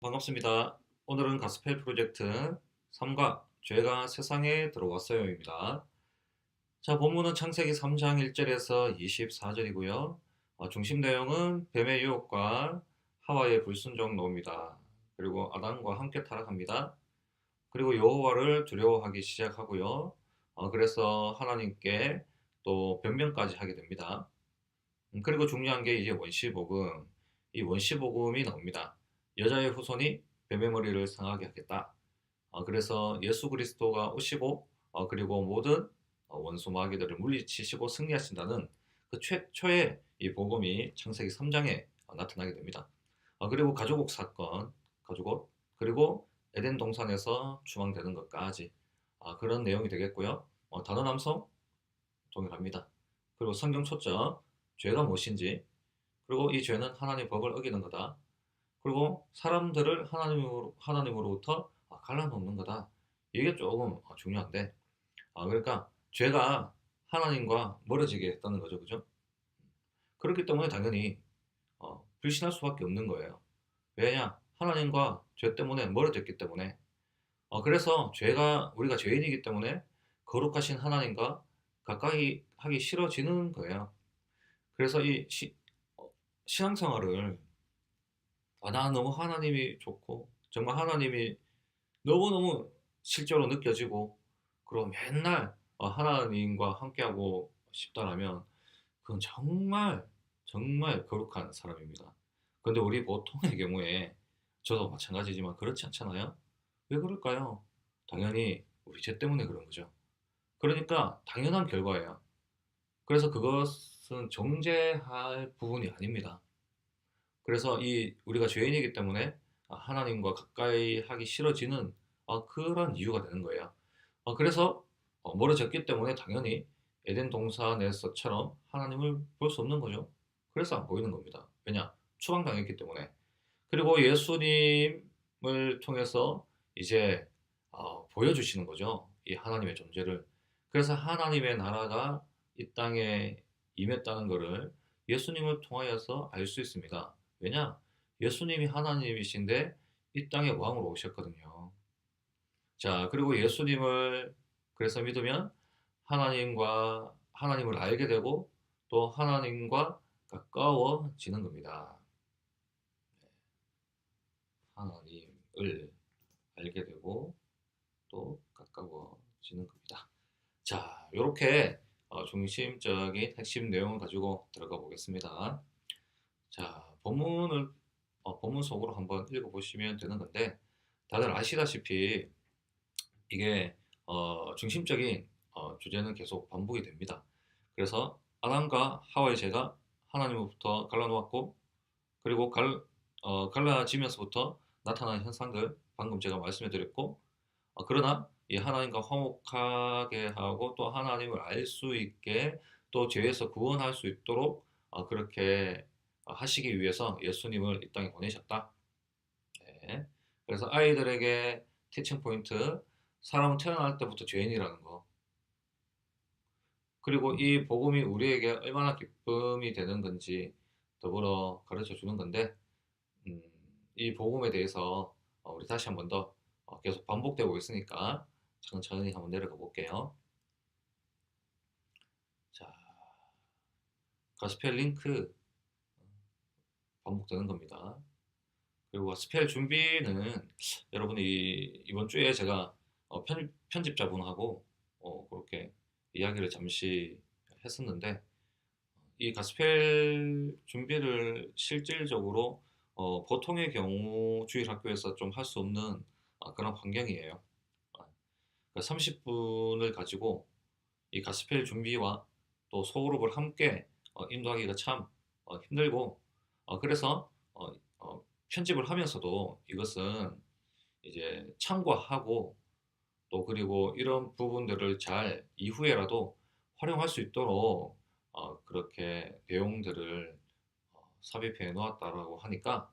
반갑습니다. 오늘은 가스펠 프로젝트 3과 죄가 세상에 들어왔어요입니다. 자, 본문은 창세기 3장 1절에서 24절이고요. 중심 내용은 뱀의 유혹과 하와의 불순종 노입니다. 그리고 아담과 함께 타락합니다. 그리고 여호와를 두려워하기 시작하고요. 그래서 하나님께 또 변명까지 하게 됩니다. 그리고 중요한 게 이제 원시복음, 이 원시복음이 나옵니다. 여자의 후손이 뱀의 머리를 상하게 하겠다. 그래서 예수 그리스도가 오시고 그리고 모든 원수 마귀들을 물리치시고 승리하신다는 그 최초의 이 복음이 창세기 3장에 나타나게 됩니다. 그리고 가족옥 사건, 가족옥, 그리고 에덴 동산에서 추방되는 것까지 그런 내용이 되겠고요. 단어 남성 동일합니다. 그리고 성경 초점, 죄가 무엇인지, 그리고 이 죄는 하나님의 법을 어기는 거다. 그리고 사람들을 하나님으로부터 갈라놓는 거다. 이게 조금 중요한데, 그러니까 죄가 하나님과 멀어지게 했다는 거죠, 그죠? 그렇기 때문에 당연히 불신할 수밖에 없는 거예요. 왜냐? 하나님과 죄 때문에 멀어졌기 때문에. 그래서 죄가 우리가 죄인이기 때문에 거룩하신 하나님과 가까이 하기 싫어지는 거예요. 그래서 이 신앙생활을 나 너무 하나님이 좋고 정말 하나님이 너무너무 실제로 느껴지고 그리고 맨날 하나님과 함께하고 싶다라면 그건 정말 정말 거룩한 사람입니다. 그런데 우리 보통의 경우에 저도 마찬가지지만 그렇지 않잖아요. 왜 그럴까요? 당연히 우리 죄 때문에 그런 거죠. 그러니까 당연한 결과예요. 그래서 그것은 정죄할 부분이 아닙니다. 그래서 이 우리가 죄인이기 때문에 하나님과 가까이 하기 싫어지는 그런 이유가 되는 거예요. 그래서 멀어졌기 때문에 당연히 에덴 동산에서처럼 하나님을 볼 수 없는 거죠. 그래서 안 보이는 겁니다. 왜냐? 추방당했기 때문에. 그리고 예수님을 통해서 이제 보여주시는 거죠. 이 하나님의 존재를. 그래서 하나님의 나라가 이 땅에 임했다는 것을 예수님을 통하여서 알 수 있습니다. 왜냐? 예수님이 하나님이신데 이 땅에 왕으로 오셨거든요. 자, 그리고 예수님을 그래서 믿으면 하나님을 알게 되고 또 하나님과 가까워지는 겁니다. 하나님을 알게 되고 또 가까워지는 겁니다. 자, 이렇게 중심적인 핵심 내용을 가지고 들어가 보겠습니다. 자, 본문 속으로 한번 읽어보시면 되는 건데, 다들 아시다시피 이게 중심적인 주제는 계속 반복이 됩니다. 그래서 아담과 하와의 죄가 하나님으로부터 갈라놓았고, 그리고 갈라지면서부터 나타난 현상들, 방금 제가 말씀해드렸고, 그러나 이 하나님과 화목하게 하고 또 하나님을 알 수 있게 또 죄에서 구원할 수 있도록 그렇게 하시기 위해서 예수님을 이 땅에 보내셨다. 네. 그래서 아이들에게 티칭 포인트, 사람은 태어날 때부터 죄인이라는 거. 그리고 이 복음이 우리에게 얼마나 기쁨이 되는 건지 더불어 가르쳐 주는 건데, 음, 이 복음에 대해서 우리 다시 한번 더 계속 반복되고 있으니까 천천히 한번 내려가 볼게요. 자, 가스펠 링크 반복되는 겁니다. 그리고 가스펠 준비는 여러분이 이번 주에 제가 편집자분하고 그렇게 이야기를 잠시 했었는데 이 가스펠 준비를 실질적으로 보통의 경우 주일학교에서 좀 할 수 없는 그런 환경이에요. 30분을 가지고 이 가스펠 준비와 또 소그룹을 함께 인도하기가 참 힘들고 그래서 편집을 하면서도 이것은 이제 참고하고 또 그리고 이런 부분들을 잘 이후에라도 활용할 수 있도록 그렇게 내용들을 삽입해 놓았다라고 하니까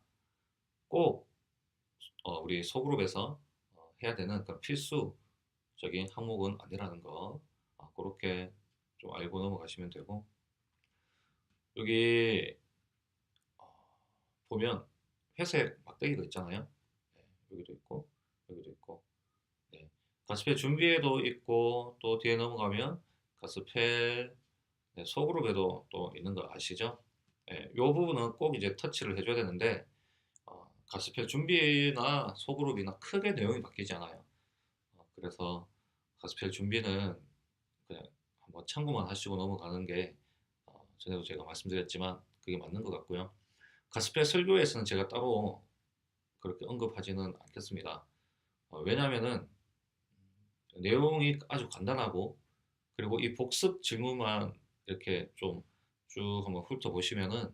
꼭 우리 소그룹에서 해야 되는 그런 필수적인 항목은 아니라는 거 그렇게 좀 알고 넘어가시면 되고 여기 어, 보면 회색 막대기가 있잖아요. 여기도 있고, 여기도 있고. 네. 가스펠 준비에도 있고, 또 뒤에 넘어가면 가스펠 네, 소그룹에도 또 있는 거 아시죠? 네, 이 부분은 꼭 이제 터치를 해줘야 되는데, 가스펠 준비나 소그룹이나 크게 내용이 바뀌지 않아요. 그래서 가스펠 준비는 그냥 한번 참고만 하시고 넘어가는 게 전에도 제가 말씀드렸지만 그게 맞는 것 같고요. 가스펠 설교에서는 제가 따로 그렇게 언급하지는 않겠습니다. 왜냐하면은 내용이 아주 간단하고 그리고 이 복습 질문만 이렇게 좀 쭉 한번 훑어보시면은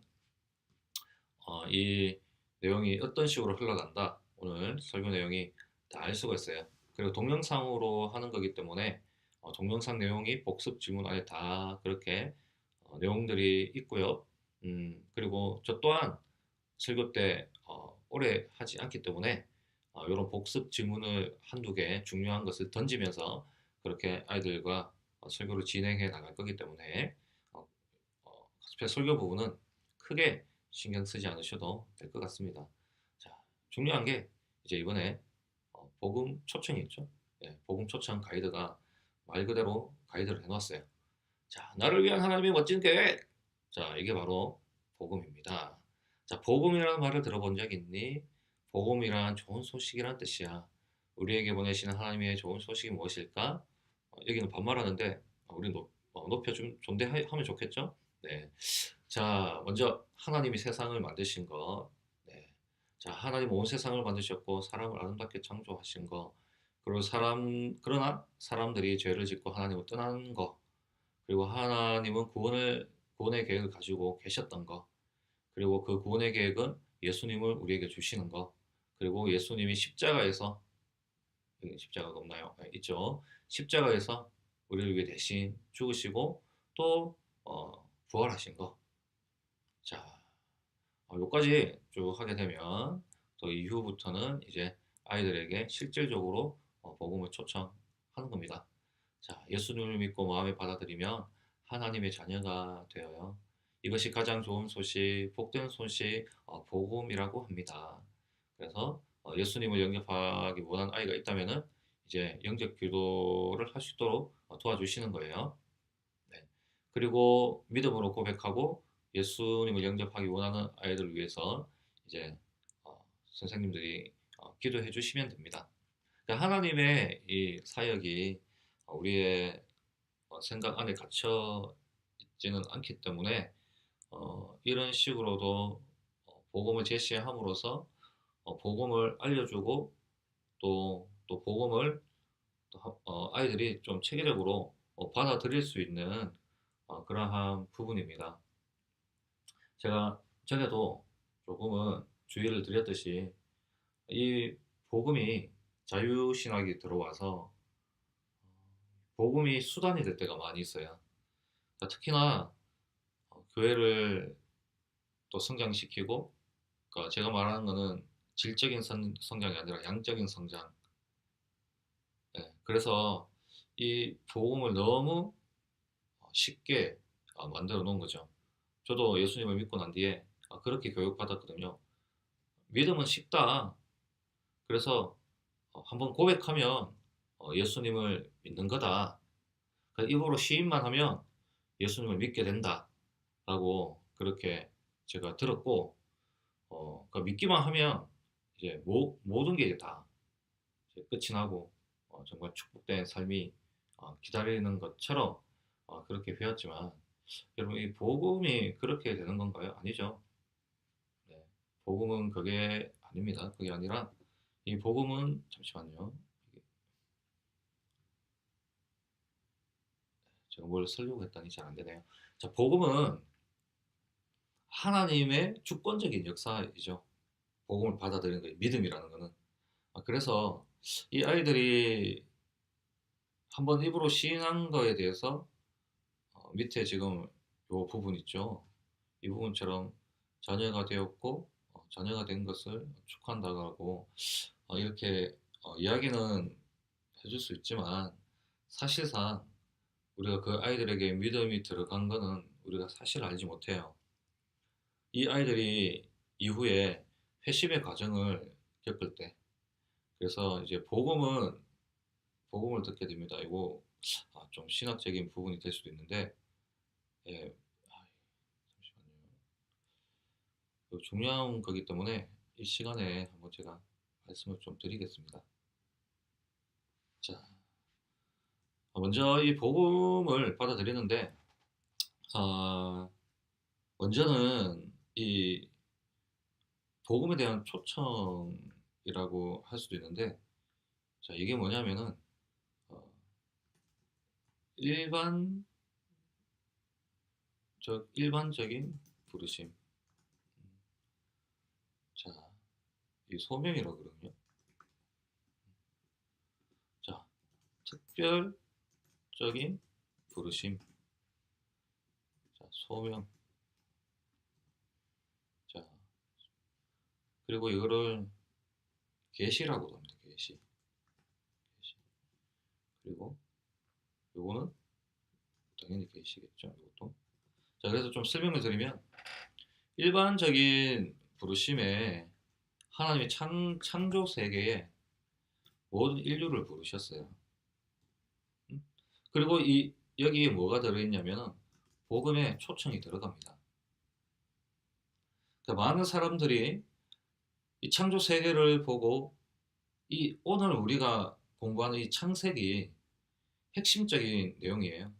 이 내용이 어떤 식으로 흘러간다 오늘 설교 내용이 다 알 수가 있어요. 그리고 동영상으로 하는 거기 때문에 동영상 내용이 복습 질문 안에 다 그렇게 내용들이 있고요. 그리고 저 또한 설교 때 오래 하지 않기 때문에 이런 복습 질문을 한두 개 중요한 것을 던지면서 그렇게 아이들과 설교를 진행해 나갈 거기 때문에 어, 스페 설교 부분은 크게 신경 쓰지 않으셔도 될 것 같습니다. 자, 중요한 게 이제 이번에 복음 초청이 있죠. 예, 복음 초청 가이드가 말 그대로 가이드를 해놨어요. 자, 나를 위한 하나님의 멋진 계획. 자, 이게 바로 복음입니다. 자, 복음이라는 말을 들어본 적 있니? 복음이란 좋은 소식이란 뜻이야. 우리에게 보내시는 하나님의 좋은 소식이 무엇일까? 여기는 반말하는데 우리 높여 좀 존대하면 좋겠죠? 네. 자, 먼저 하나님이 세상을 만드신 거. 네. 자, 하나님 온 세상을 만드셨고 사람을 아름답게 창조하신 거. 그리고 그러나 사람들이 죄를 짓고 하나님을 떠난 거. 그리고 하나님은 구원의 계획을 가지고 계셨던 거. 그리고 그 구원의 계획은 예수님을 우리에게 주시는 거. 그리고 예수님이 십자가에서 여기 십자가가 없나요? 네, 있죠. 십자가에서 우리를 위해 대신 죽으시고 또 부활하신 거. 자, 여기까지 쭉 하게 되면 또 이후부터는 이제 아이들에게 실질적으로 복음을 초청하는 겁니다. 자, 예수님을 믿고 마음에 받아들이면 하나님의 자녀가 되어요. 이것이 가장 좋은 소식, 복된 소식, 복음이라고 합니다. 그래서 예수님을 영접하기 원하는 아이가 있다면은 이제 영접 기도를 할 수 있도록 도와주시는 거예요. 네. 그리고 믿음으로 고백하고 예수님을 영접하기 원하는 아이들을 위해서 이제 선생님들이 기도해 주시면 됩니다. 그러니까 하나님의 이 사역이 우리의 생각 안에 갇혀 있지는 않기 때문에 이런 식으로도 복음을 제시함으로써 복음을 알려주고 또 복음을 아이들이 좀 체계적으로 받아들일 수 있는 그러한 부분입니다. 제가 전에도 조금은 주의를 드렸듯이 이 복음이 자유신학이 들어와서 복음이 수단이 될 때가 많이 있어요. 그러니까 특히나 교회를 또 성장시키고, 그러니까 제가 말하는 거는 질적인 성장이 아니라 양적인 성장. 예, 그래서 이 복음을 너무 쉽게 만들어 놓은 거죠. 저도 예수님을 믿고 난 뒤에 그렇게 교육받았거든요. 믿음은 쉽다. 그래서 한번 고백하면 예수님을 믿는 거다. 입으로 시인만 하면 예수님을 믿게 된다. 라고 그렇게 제가 들었고, 그러니까 믿기만 하면 이제 모든 게 이제 다 이제 끝이 나고 정말 축복된 삶이 기다리는 것처럼 그렇게 배웠지만 여러분 이 복음이 그렇게 되는 건가요? 아니죠. 네. 복음은 그게 아닙니다. 그게 아니라 이 복음은 잠시만요. 제가 뭘 쓰려고 했더니 잘 안 되네요. 자, 복음은 하나님의 주권적인 역사이죠. 복음을 받아들이는 거예요. 믿음이라는 거는. 그래서 이 아이들이 한번 입으로 시인한 거에 대해서 밑에 지금 요 부분 있죠. 이 부분처럼 자녀가 되었고 자녀가 된 것을 축하한다고 이렇게 이야기는 해줄 수 있지만 사실상 우리가 그 아이들에게 믿음이 들어간 거는 우리가 사실 알지 못해요. 이 아이들이 이후에 회심의 과정을 겪을 때 그래서 이제 복음을 듣게 됩니다. 이거 좀 신학적인 부분이 될 수도 있는데, 예, 잠시만요. 이거 중요한 거기 때문에 이 시간에 한번 제가 말씀을 좀 드리겠습니다. 자, 먼저 이 복음을 받아들이는데, 아, 먼저는 이 복음에 대한 초청이라고 할 수도 있는데, 자, 이게 뭐냐면은 어, 일반 일반적인 부르심. 자, 이 소명이라고 그러거든요. 자, 특별적인 부르심. 자, 소명. 자, 그리고 이거를 계시라고도 합니다. 계시. 계시. 그리고 요거는 당연히 계시겠죠. 이것도. 자, 그래서 좀 설명을 드리면 일반적인 부르심에 하나님의 창조 세계에 모든 인류를 부르셨어요. 음? 그리고 여기에 뭐가 들어있냐면은 복음에 초청이 들어갑니다. 그러니까 많은 사람들이 이 창조 세계를 보고 이 오늘 우리가 공부하는 이 창세기 핵심적인 내용이에요.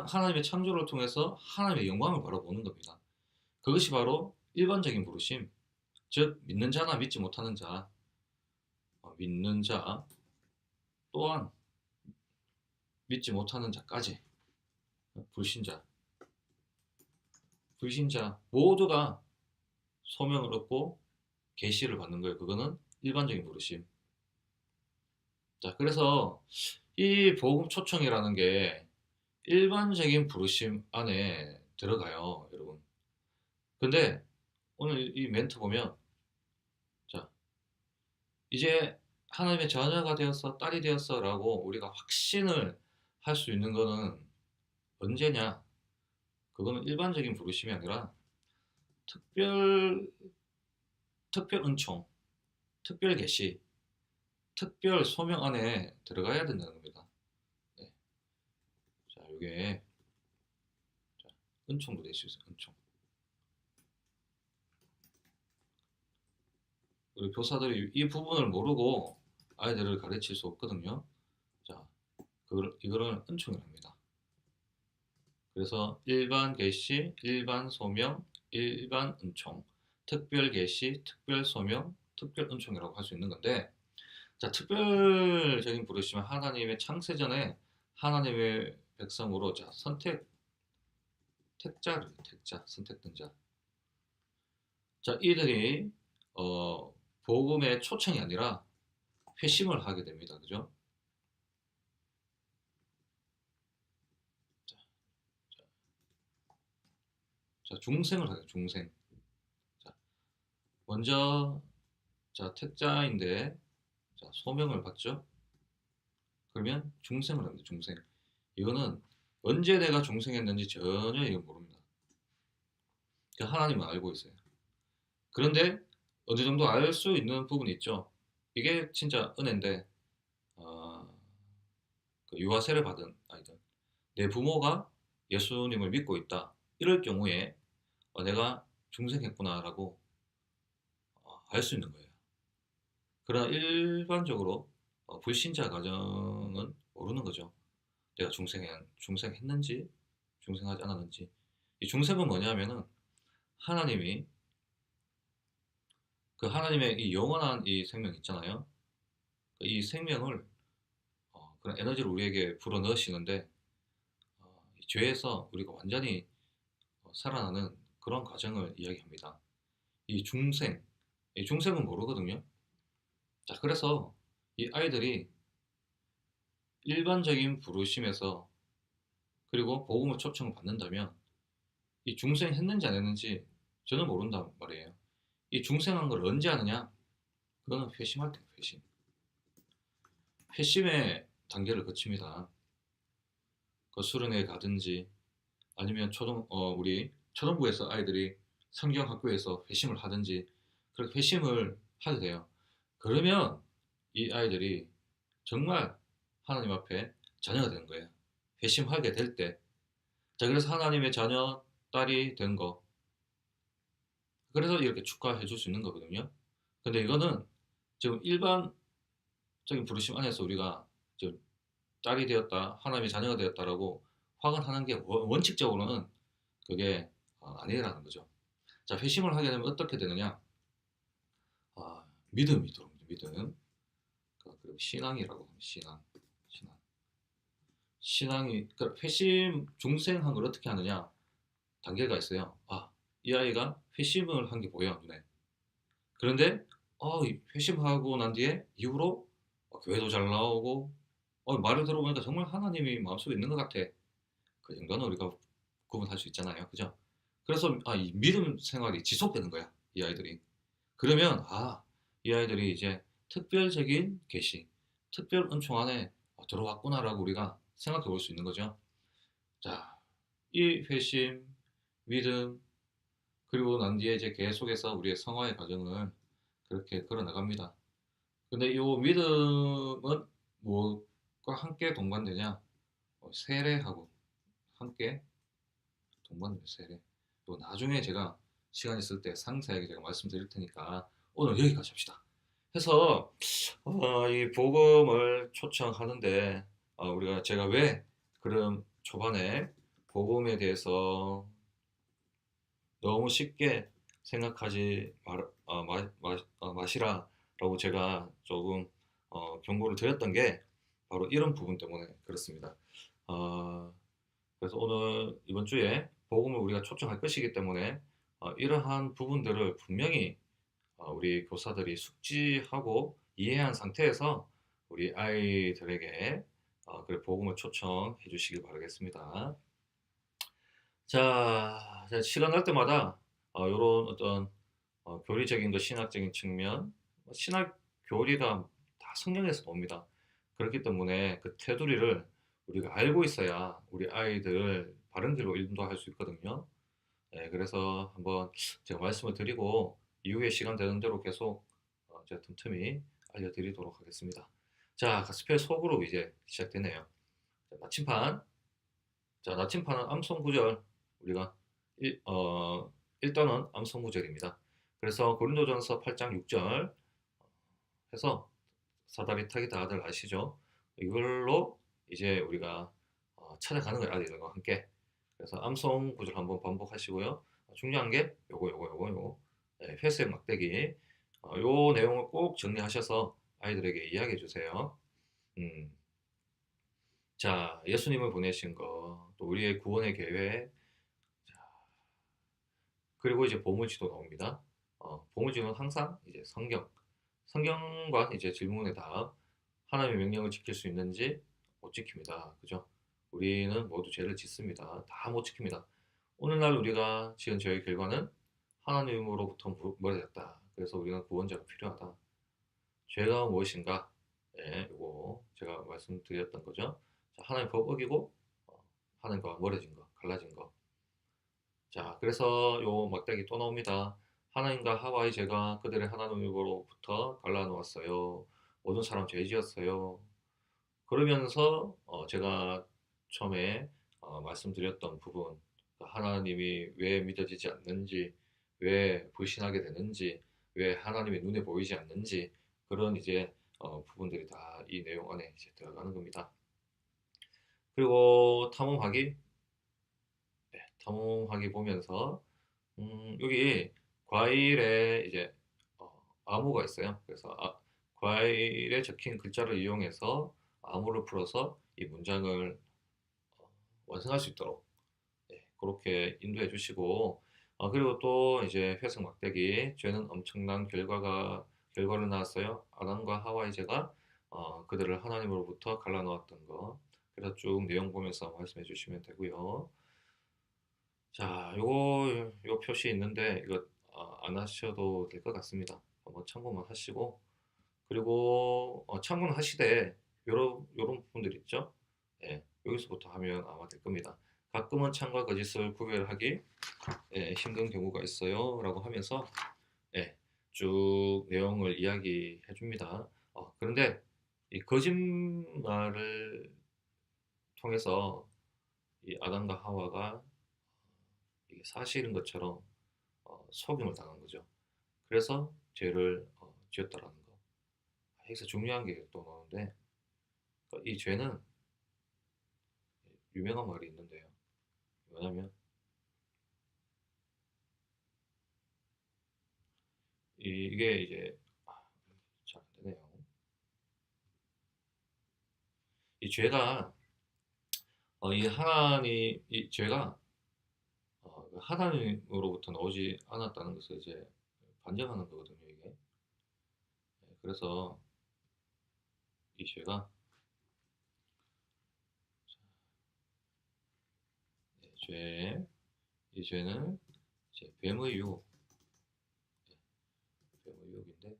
하나님의 창조를 통해서 하나님의 영광을 바라보는 겁니다. 그것이 바로 일반적인 부르심, 즉 믿는 자나 믿지 못하는 자, 믿는 자 또한 믿지 못하는 자까지 불신자, 불신자 모두가 소명을 얻고 계시를 받는 거예요. 그거는 일반적인 부르심. 자, 그래서 이 복음 초청이라는 게 일반적인 부르심 안에 들어가요, 여러분. 근데 오늘 이 멘트 보면, 자, 이제 하나님의 자녀가 되었어, 딸이 되었어라고 우리가 확신을 할 수 있는 거는 언제냐? 그거는 일반적인 부르심이 아니라 특별 특별 은총, 특별 계시, 특별 소명 안에 들어가야 된다는 겁니다. 네. 자, 이게 은총도 될 수 있어요. 은총. 우리 교사들이 이 부분을 모르고 아이들을 가르칠 수 없거든요. 자, 이거를 은총이랍니다. 그래서 일반 계시, 일반 소명, 일반 은총, 특별 계시, 특별 소명, 특별 은총이라고 할 수 있는 건데, 자, 특별적인 부르심은 하나님의 창세전에 하나님의 백성으로 자, 선택된 자. 자, 이들이 복음의 초청이 아니라 회심을 하게 됩니다. 그죠? 자, 자, 중생을 하게 중생. 자, 먼저 자, 택자인데 자, 소명을 받죠. 그러면 중생을 합니다. 중생. 이거는 언제 내가 중생했는지 전혀 이거 모릅니다. 그러니까 하나님은 알고 있어요. 그런데 어느 정도 알 수 있는 부분이 있죠. 이게 진짜 은혜인데 어, 그 유아세를 받은 아이들, 내 부모가 예수님을 믿고 있다. 이럴 경우에 내가 중생했구나라고 알 수 있는 거예요. 그러나 일반적으로 불신자 가정은 모르는 거죠. 내가 중생했는지 중생하지 않았는지. 이 중생은 뭐냐면은 하나님이 그 하나님의 이 영원한 이 생명 있잖아요. 이 생명을 그런 에너지를 우리에게 불어 넣으시는데 이 죄에서 우리가 완전히 살아나는 그런 과정을 이야기합니다. 이 중생은 모르거든요. 자, 그래서 이 아이들이 일반적인 부르심에서 그리고 복음을 초청을 받는다면 이 중생했는지 안 했는지 저는 모른단 말이에요. 이 중생한 걸 언제 하느냐? 그거는 회심할 때 회심. 회심의 단계를 거칩니다. 그 수련회에 가든지 아니면 우리 초등부에서 아이들이 성경학교에서 회심을 하든지 그렇게 회심을 하게 돼요. 그러면 이 아이들이 정말 하나님 앞에 자녀가 되는 거예요. 회심하게 될 때. 자, 그래서 하나님의 자녀, 딸이 된 거. 그래서 이렇게 축하해 줄 수 있는 거거든요. 근데 이거는 지금 일반적인 부르심 안에서 우리가 지금 딸이 되었다, 하나님의 자녀가 되었다라고 확언하는 게 원칙적으로는 그게 아니라는 거죠. 자, 회심을 하게 되면 어떻게 되느냐? 믿음이 들어옵니다. 믿음. 그리고 신앙이라고 합니다. 신앙. 신앙이, 그러니까 회심 중생한 걸 어떻게 하느냐? 단계가 있어요. 이 아이가 회심을 한 게 보여, 눈에. 그런데, 회심하고 난 뒤에, 이후로, 교회도 잘 나오고, 말을 들어보니까 정말 하나님이 마음속에 있는 것 같아. 그 정도는 우리가 구분할 수 있잖아요. 그죠? 그래서, 이 믿음 생활이 지속되는 거야. 이 아이들이. 그러면, 이 아이들이 이제 특별적인 계시, 특별 은총 안에 들어왔구나라고 우리가 생각해 볼 수 있는 거죠. 자, 이 회심, 믿음, 그리고 난 뒤에 이제 계속해서 우리의 성화의 과정을 그렇게 걸어 나갑니다. 근데 이 믿음은 뭐가 함께 동반되냐? 세례하고 함께 동반돼요, 세례. 또 나중에 제가 시간 있을 때 상세하게 제가 말씀드릴 테니까 오늘 여기까지 합시다. 해서 이 복음을 초청하는데 제가 왜 그럼 초반에 복음에 대해서 너무 쉽게 생각하지 마시라라고 제가 조금 경고를 드렸던 게 바로 이런 부분 때문에 그렇습니다. 어, 그래서 오늘 이번 주에 복음을 우리가 초청할 것이기 때문에 이러한 부분들을 분명히 우리 교사들이 숙지하고 이해한 상태에서 우리 아이들에게 그래 복음을 초청해 주시길 바라겠습니다. 자, 시간 날 때마다 이런 어떤 교리적인 것, 신학적인 측면, 신학 교리가 다 성경에서 옵니다. 그렇기 때문에 그 테두리를 우리가 알고 있어야 우리 아이들을 바른 길로 인도할 수 있거든요. 네, 그래서 한번 제가 말씀을 드리고 이후에 시간 되는 대로 계속 제가 틈틈이 알려드리도록 하겠습니다. 자, 가스펠 속으로 이제 시작되네요. 자, 나침판. 자, 나침판은 암송 구절 우리가 일단은 암송 구절입니다. 그래서 고린도전서 8장 6절 해서 사다리 타기 다들 아시죠? 이걸로 이제 우리가 찾아가는 거예요, 아이들과 함께. 그래서 암송 구절 한번 반복하시고요. 중요한 게 요거 회색 막대기 요 내용을 꼭 정리하셔서 아이들에게 이야기해 주세요. 음, 자, 예수님을 보내신 거, 또 우리의 구원의 계획, 그리고 이제 보물지도 나옵니다. 보물지도는 항상 이제 성경과 이제 질문에 답, 하나님의 명령을 지킬 수 있는지 못 지킵니다. 그죠? 우리는 모두 죄를 짓습니다. 다 못 지킵니다. 오늘날 우리가 지은 죄의 결과는 하나님으로부터 멀어졌다. 그래서 우리는 구원자가 필요하다. 죄가 무엇인가? 예, 이거 제가 말씀드렸던 거죠. 자, 하나님 법 어기고 하나님과 멀어진 거, 갈라진 거. 자, 그래서 요 막대기 또 나옵니다. 하나님과 하와의 죄가 그들의 하나님으로부터 갈라놓았어요. 모든 사람 죄 지었어요. 그러면서 제가 처음에 말씀드렸던 부분, 하나님이 왜 믿어지지 않는지, 왜 불신하게 되는지, 왜 하나님의 눈에 보이지 않는지 그런 이제 부분들이 다 이 내용 안에 이제 들어가는 겁니다. 그리고 탐험하기 보면서 여기 과일에 이제 암호가 있어요. 그래서 과일에 적힌 글자를 이용해서 암호를 풀어서 이 문장을 완성할 수 있도록 그렇게 인도해 주시고 그리고 또 이제 회색 막대기 죄는 엄청난 결과를 낳았어요. 아담과 하와의 죄가 그들을 하나님으로부터 갈라놓았던 거. 그래서 쭉 내용 보면서 말씀해 주시면 되고요. 자, 요 표시 있는데 이거 안 하셔도 될 것 같습니다. 한번 참고만 하시고 그리고 참고는 하시되 요런 부분들 있죠? 예, 여기서부터 하면 아마 될 겁니다. 가끔은 참과 거짓을 구별하기 힘든 경우가 있어요 라고 하면서 쭉 내용을 이야기해 줍니다. 그런데 이 거짓말을 통해서 이 아담과 하와가 이게 사실인 것처럼 속임을 당한 거죠. 그래서 죄를 지었다라는 거. 여기서 중요한 게 또 나오는데 이 죄는 유명한 말이 있는데요. 뭐냐면 이게 이제 잘 안 되네요. 이 죄가 이 하나님 이 죄가 하나님으로부터 나오지 않았다는 것을 이제 반증하는 거거든요, 이게. 그래서 이 죄가 죄, 이 죄는 이제 뱀의 유혹, 뱀의 유혹인데,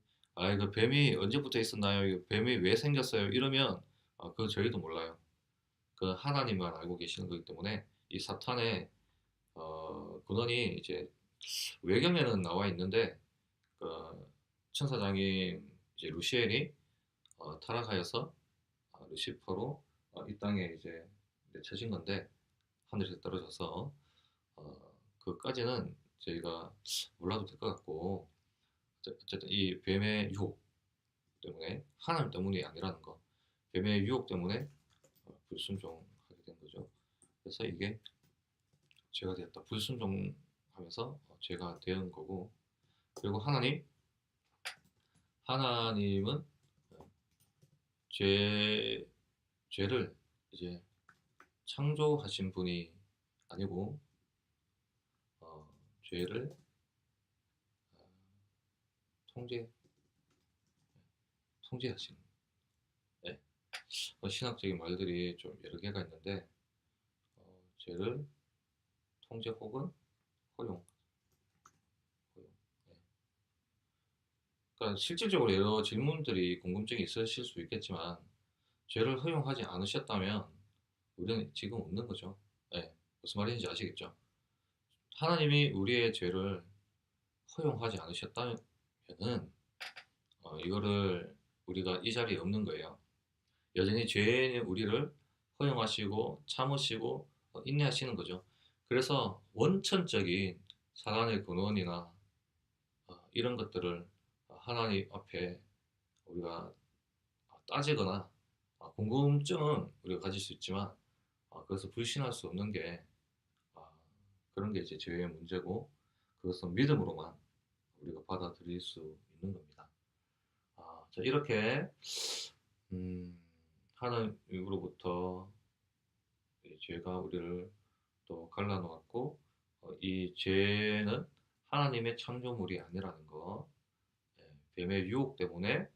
이거 뱀이 언제부터 있었나요? 이거 뱀이 왜 생겼어요? 이러면 그거 저희도 몰라요. 그 하나님만 알고 계시는 거기 때문에 이 사탄의 근원이 이제 외경에는 나와 있는데 그 천사장인 이제 루시엘이 타락하여서 루시퍼로 이 땅에 이제 내쳐진 건데 하늘에서 떨어져서 그까지는 저희가 몰라도 될 것 같고 어쨌든 이 뱀의 유혹 때문에 하나님 때문이 아니라는 거 뱀의 유혹 때문에 불순종하게 된 거죠. 그래서 이게 죄가 되었다. 불순종하면서 죄가 되는 거고 그리고 하나님은 죄 죄를 이제 창조하신 분이 아니고 죄를 어, 통제 통제하시는 네. 신학적인 말들이 좀 여러 개가 있는데 죄를 통제 혹은 허용, 허용. 네. 그러니까 실질적으로 여러 질문들이 궁금증이 있으실 수 있겠지만 죄를 허용하지 않으셨다면 우리는 지금 없는 거죠. 네. 무슨 말인지 아시겠죠? 하나님이 우리의 죄를 허용하지 않으셨다면은 이거를 우리가 이 자리에 없는 거예요. 여전히 죄인의 우리를 허용하시고 참으시고 인내하시는 거죠. 그래서 원천적인 사단의 근원이나 이런 것들을 하나님 앞에 우리가 따지거나 궁금증은 우리가 가질 수 있지만 그것을 불신할 수 없는 게 그런 게 이제 죄의 문제고 그것은 믿음으로만 우리가 받아들일 수 있는 겁니다. 자, 이렇게 하나님으로부터 이 죄가 우리를 또 갈라놓았고 이 죄는 하나님의 창조물이 아니라는 거 뱀의 유혹 때문에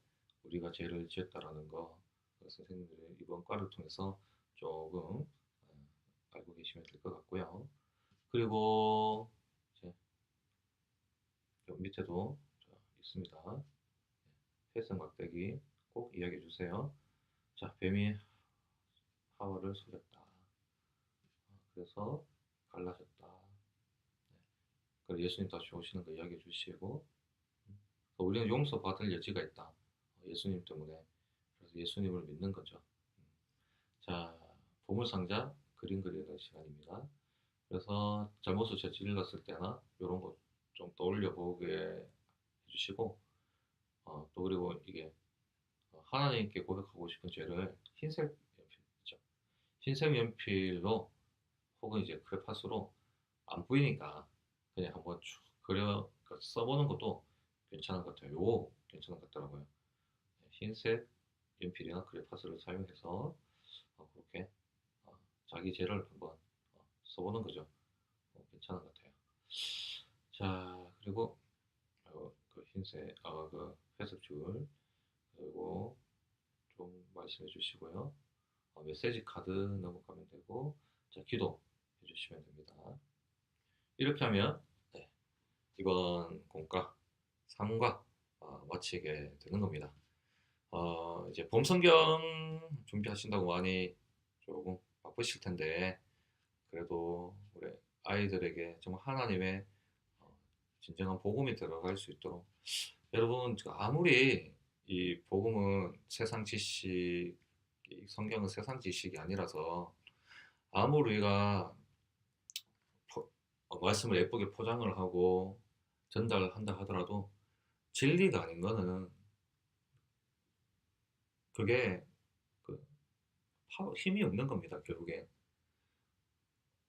우리가 죄를 지었다라는 거 선생님들의 이번 과를 통해서 조금 알고 계시면 될 것 같고요. 그리고 이제 밑에도 있습니다. 회색 막대기 꼭 이야기해 주세요. 자, 뱀이 하와를 속였다. 그래서 갈라졌다. 그래서 예수님 다시 오시는 거 이야기해 주시고 우리는 용서받을 여지가 있다. 예수님 때문에. 그래서 예수님을 믿는 거죠. 자, 보물상자 그림 그리는 시간입니다. 그래서 잘못을 저질렀을 때나 이런 거 좀 떠올려 보게 해주시고 또 그리고 이게 하나님께 고백하고 싶은 죄를 흰색 연필 있죠. 흰색 연필로 혹은 이제 크레파스로 안 보이니까 그냥 한번 쭉 써보는 것도 괜찮은 것 같아요. 요거 괜찮은 것 같더라고요. 흰색 연필이나 크레파스를 사용해서 그렇게 자기 죄를 한번 써보는 거죠. 괜찮은 것 같아요. 자, 그리고 그 흰색, 그 회색 줄 그리고 좀 말씀해 주시고요. 메시지 카드 넘어가면 되고, 자, 기도 해주시면 됩니다. 이렇게 하면 네, 이번 공과 3과 마치게 되는 겁니다. 이제 봄 성경 준비하신다고 많이 조금 바쁘실 텐데 그래도 우리 아이들에게 정말 하나님의 진정한 복음이 들어갈 수 있도록 여러분 아무리 이 복음은 세상 지식, 이 성경은 세상 지식이 아니라서 아무리 우리가 말씀을 예쁘게 포장을 하고 전달한다 하더라도 진리가 아닌 거는 그게 그 힘이 없는 겁니다. 결국에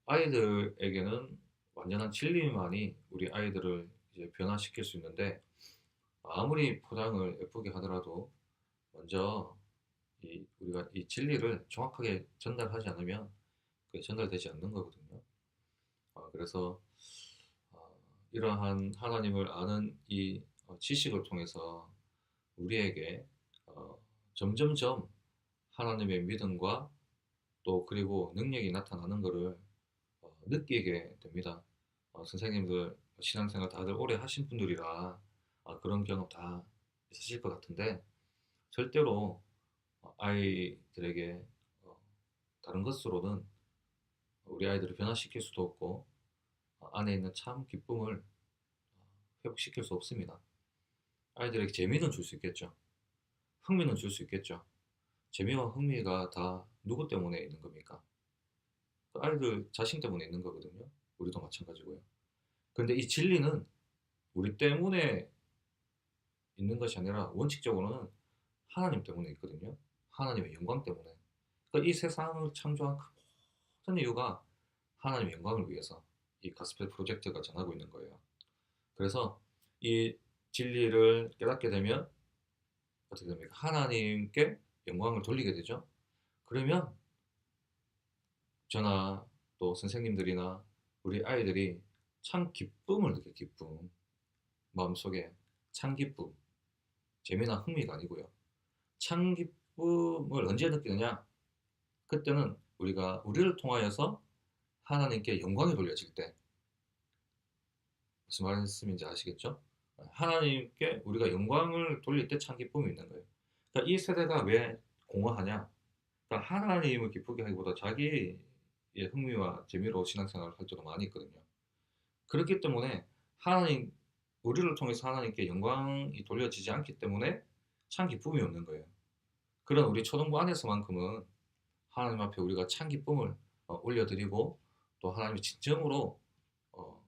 아이들에게는 완전한 진리만이 우리 아이들을 이제 변화시킬 수 있는데 아무리 포장을 예쁘게 하더라도 먼저 우리가 이 진리를 정확하게 전달하지 않으면 그게 전달되지 않는 거거든요. 그래서 이러한 하나님을 아는 이 지식을 통해서 우리에게 어, 점점점 하나님의 믿음과 또 그리고 능력이 나타나는 것을 느끼게 됩니다. 선생님들 신앙생활 다들 오래 하신 분들이라 그런 경험 다 있으실 것 같은데 절대로 아이들에게 어, 다른 것으로는 우리 아이들을 변화시킬 수도 없고 안에 있는 참 기쁨을 회복시킬 수 없습니다. 아이들에게 재미는 줄 수 있겠죠. 흥미는 줄 수 있겠죠. 재미와 흥미가 다 누구 때문에 있는 겁니까? 그 아이들 자신 때문에 있는 거거든요. 우리도 마찬가지고요. 그런데 이 진리는 우리 때문에 있는 것이 아니라 원칙적으로는 하나님 때문에 있거든요. 하나님의 영광 때문에. 그러니까 이 세상을 창조한 그 모든 이유가 하나님의 영광을 위해서 이 가스펠 프로젝트가 전하고 있는 거예요. 그래서 이 진리를 깨닫게 되면 어떻게 됩니까? 하나님께 영광을 돌리게 되죠. 그러면 저나 또 선생님들이나 우리 아이들이 참 기쁨을 느껴요. 기쁨. 마음속에 참 기쁨. 재미나 흥미가 아니고요. 참 기쁨을 언제 느끼느냐? 그때는 우리가 우리를 통하여서 하나님께 영광이 돌려질 때 무슨 말씀인지 아시겠죠? 하나님께 우리가 영광을 돌릴 때 참 기쁨이 있는 거예요. 그러니까 이 세대가 왜 공허하냐? 그러니까 하나님을 기쁘게 하기보다 자기의 흥미와 재미로 신앙생활을 할 때도 많이 있거든요. 그렇기 때문에 하나님, 우리를 통해서 하나님께 영광이 돌려지지 않기 때문에 참 기쁨이 없는 거예요. 그런 우리 초등부 안에서만큼은 하나님 앞에 우리가 참 기쁨을 올려드리고 또 하나님의 진정으로 어,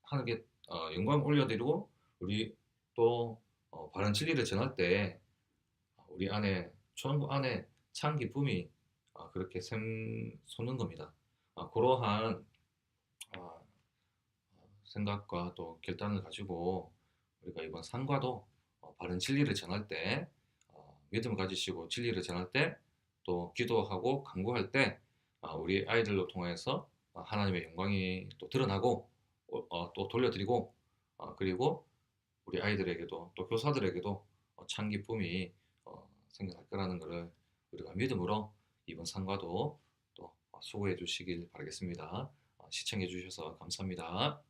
하나님께 영광을 올려드리고 우리 또 바른 진리를 전할 때 우리 안에 초등부 안에 참 기쁨이 그렇게 샘솟는 겁니다. 그러한 어, 생각과 또 결단을 가지고 우리가 이번 상과도 바른 진리를 전할 때 믿음을 가지시고 진리를 전할 때 또 기도하고 간구할 때 우리 아이들로 통해서 하나님의 영광이 또 드러나고 또 돌려드리고 그리고 우리 아이들에게도 또 교사들에게도 참 기쁨이 생겨날 거라는 것을 우리가 믿음으로 이번 상과도 또 수고해 주시길 바라겠습니다. 시청해 주셔서 감사합니다.